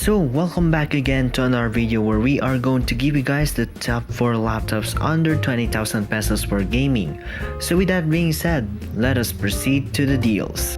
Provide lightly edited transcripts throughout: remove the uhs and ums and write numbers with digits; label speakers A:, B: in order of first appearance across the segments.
A: So welcome back again to another video where we are going to give you guys the top 4 laptops under 20,000 pesos for gaming. So with that being said, let us proceed to the deals.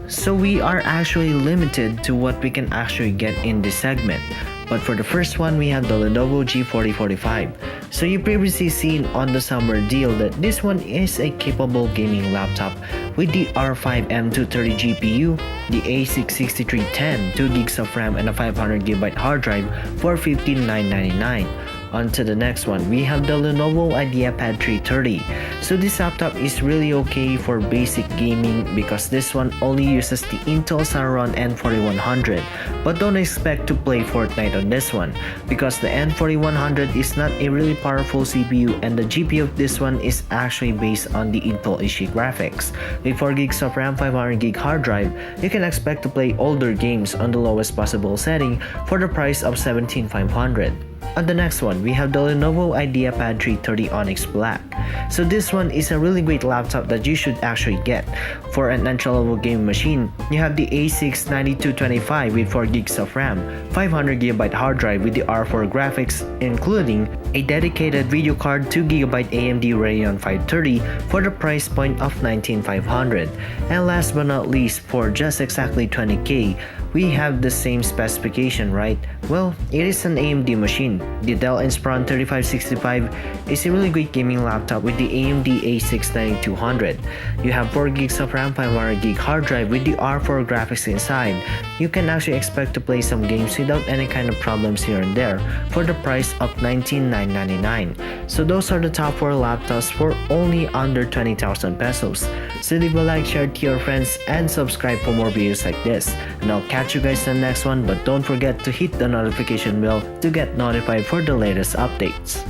A: So we are actually limited to what we can actually get in this segment. But for the first one, we have the Lenovo G4045. So you previously seen on the summer deal that this one is a capable gaming laptop with the R5 M230 GPU, the A6-6310, 2GB of RAM and a 500GB hard drive for $15,999. On to the next one, we have the Lenovo Ideapad 330. So this laptop is really okay for basic gaming because this one only uses the Intel Celeron N4100. But don't expect to play Fortnite on this one because the N4100 is not a really powerful CPU and the GPU of this one is actually based on the Intel Graphics. With 4GB of RAM, 500GB hard drive, you can expect to play older games on the lowest possible setting for the price of $17,500. On the next one, we have the Lenovo Ideapad 330 Onyx Black. So this one is a really great laptop that you should actually get. For an entry-level gaming machine, you have the A6-9225 with 4GB of RAM, 500GB hard drive with the R4 Graphics, including a dedicated video card, 2GB AMD Radeon 530 for the price point of $19,500. And last but not least, for just exactly $20,000, we have the same specification, right? Well, it is an AMD machine. The Dell Inspiron 3565 is a really great gaming laptop with the AMD A6-9225. You have 4GB of RAM, 500GB hard drive with the R4 graphics inside. You can actually expect to play some games without any kind of problems here and there for the price of $19,999. So those are the top 4 laptops for only under 20,000 pesos. So leave a like, share to your friends, and subscribe for more videos like this. And I'll catch you guys in the next one, but don't forget to hit the notification bell to get notified for the latest updates.